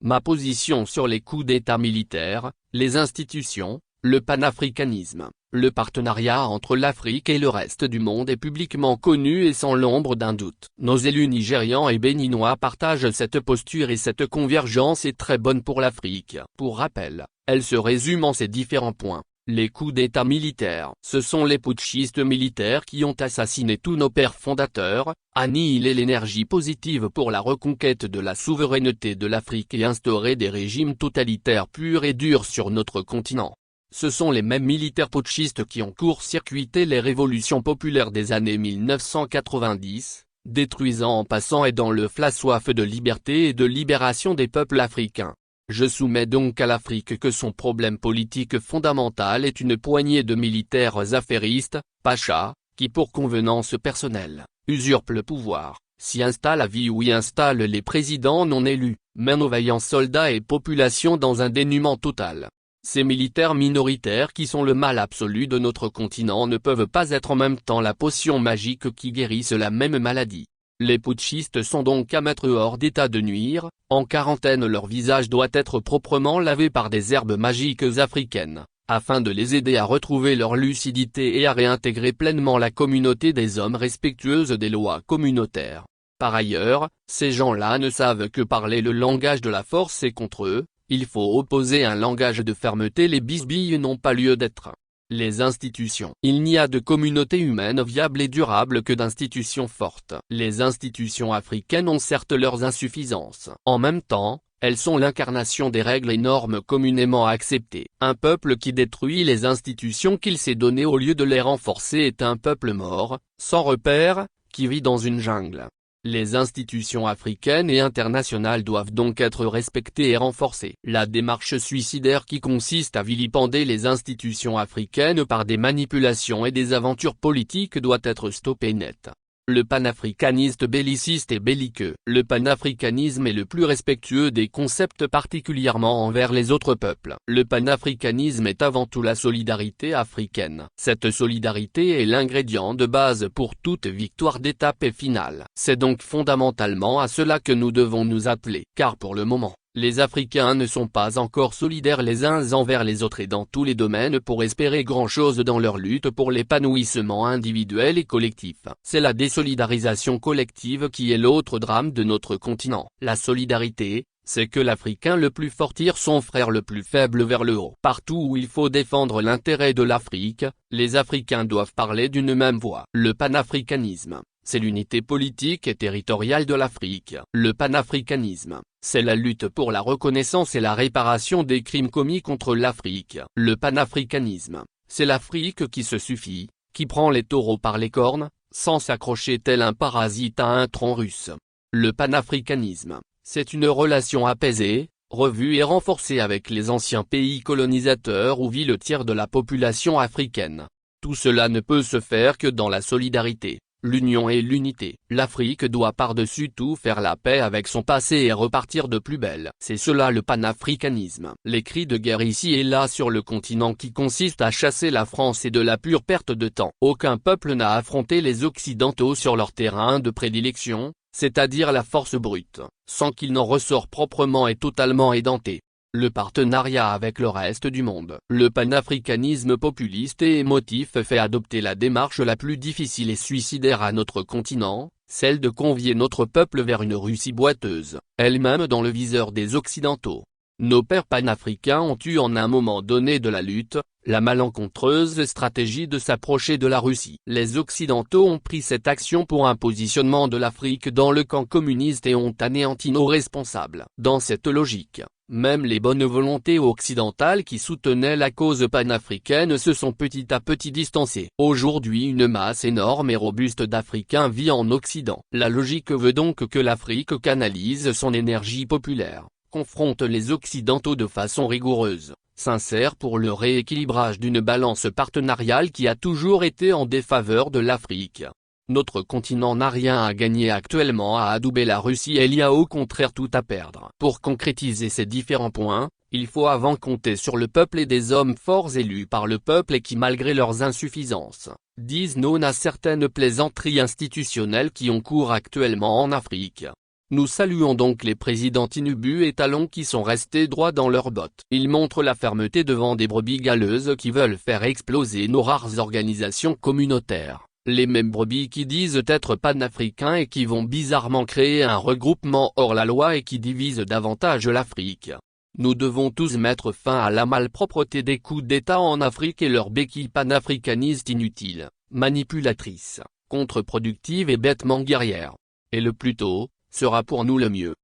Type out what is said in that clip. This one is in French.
Ma position sur les coups d'État militaires, les institutions, le panafricanisme, le partenariat entre l'Afrique et le reste du monde est publiquement connu et sans l'ombre d'un doute. Nos élus nigérians et béninois partagent cette posture et cette convergence est très bonne pour l'Afrique. Pour rappel, elle se résume en ces différents points. Les coups d'État militaires. Ce sont les putschistes militaires qui ont assassiné tous nos pères fondateurs, annihilé l'énergie positive pour la reconquête de la souveraineté de l'Afrique et instauré des régimes totalitaires purs et durs sur notre continent. Ce sont les mêmes militaires putschistes qui ont court-circuité les révolutions populaires des années 1990, détruisant en passant et dans le soif de liberté et de libération des peuples africains. Je soumets donc à l'Afrique que son problème politique fondamental est une poignée de militaires affairistes, pachas, qui pour convenance personnelle, usurpent le pouvoir, s'y installent à vie ou y installent les présidents non élus, mènent nos vaillants soldats et populations dans un dénuement total. Ces militaires minoritaires qui sont le mal absolu de notre continent ne peuvent pas être en même temps la potion magique qui guérisse la même maladie. Les putschistes sont donc à mettre hors d'état de nuire, en quarantaine leur visage doit être proprement lavé par des herbes magiques africaines, afin de les aider à retrouver leur lucidité et à réintégrer pleinement la communauté des hommes respectueuses des lois communautaires. Par ailleurs, ces gens-là ne savent que parler le langage de la force et contre eux, il faut opposer un langage de fermeté. Les bisbilles n'ont pas lieu d'être. Les institutions. Il n'y a de communauté humaine viable et durable que d'institutions fortes. Les institutions africaines ont certes leurs insuffisances. En même temps, elles sont l'incarnation des règles et normes communément acceptées. Un peuple qui détruit les institutions qu'il s'est données au lieu de les renforcer est un peuple mort, sans repère, qui vit dans une jungle. Les institutions africaines et internationales doivent donc être respectées et renforcées. La démarche suicidaire qui consiste à vilipender les institutions africaines par des manipulations et des aventures politiques doit être stoppée net. Le panafricaniste belliciste et belliqueux. Le panafricanisme est le plus respectueux des concepts particulièrement envers les autres peuples. Le panafricanisme est avant tout la solidarité africaine. Cette solidarité est l'ingrédient de base pour toute victoire d'étape et finale. C'est donc fondamentalement à cela que nous devons nous atteler. Car pour le moment, les Africains ne sont pas encore solidaires les uns envers les autres et dans tous les domaines pour espérer grand-chose dans leur lutte pour l'épanouissement individuel et collectif. C'est la désolidarisation collective qui est l'autre drame de notre continent. La solidarité, c'est que l'Africain le plus fort tire son frère le plus faible vers le haut. Partout où il faut défendre l'intérêt de l'Afrique, les Africains doivent parler d'une même voix. Le panafricanisme, c'est l'unité politique et territoriale de l'Afrique. Le panafricanisme, c'est la lutte pour la reconnaissance et la réparation des crimes commis contre l'Afrique. Le panafricanisme, c'est l'Afrique qui se suffit, qui prend les taureaux par les cornes, sans s'accrocher tel un parasite à un tronc russe. Le panafricanisme, c'est une relation apaisée, revue et renforcée avec les anciens pays colonisateurs où vit le tiers de la population africaine. Tout cela ne peut se faire que dans la solidarité, l'union et l'unité. L'Afrique doit par-dessus tout faire la paix avec son passé et repartir de plus belle. C'est cela le panafricanisme. Les cris de guerre ici et là sur le continent qui consistent à chasser la France est de la pure perte de temps. Aucun peuple n'a affronté les Occidentaux sur leur terrain de prédilection, c'est-à-dire la force brute, sans qu'il n'en ressort proprement et totalement édenté. Le partenariat avec le reste du monde. Le panafricanisme populiste et émotif fait adopter la démarche la plus difficile et suicidaire à notre continent, celle de convier notre peuple vers une Russie boiteuse, elle-même dans le viseur des Occidentaux. Nos pères panafricains ont eu en un moment donné de la lutte, la malencontreuse stratégie de s'approcher de la Russie. Les Occidentaux ont pris cette action pour un positionnement de l'Afrique dans le camp communiste et ont anéanti nos responsables. Dans cette logique, même les bonnes volontés occidentales qui soutenaient la cause panafricaine se sont petit à petit distancées. Aujourd'hui une masse énorme et robuste d'Africains vit en Occident. La logique veut donc que l'Afrique canalise son énergie populaire, confronte les Occidentaux de façon rigoureuse, sincère pour le rééquilibrage d'une balance partenariale qui a toujours été en défaveur de l'Afrique. Notre continent n'a rien à gagner actuellement à adouber la Russie et il y a au contraire tout à perdre. Pour concrétiser ces différents points, il faut avant compter sur le peuple et des hommes forts élus par le peuple et qui malgré leurs insuffisances, disent non à certaines plaisanteries institutionnelles qui ont cours actuellement en Afrique. Nous saluons donc les présidents Tinubu et Talon qui sont restés droits dans leurs bottes. Ils montrent la fermeté devant des brebis galeuses qui veulent faire exploser nos rares organisations communautaires. Les mêmes brebis qui disent être panafricains et qui vont bizarrement créer un regroupement hors la loi et qui divisent davantage l'Afrique. Nous devons tous mettre fin à la malpropreté des coups d'État en Afrique et leurs béquilles panafricanistes inutiles, manipulatrices, contre-productives et bêtement guerrières. Et le plus tôt, sera pour nous le mieux.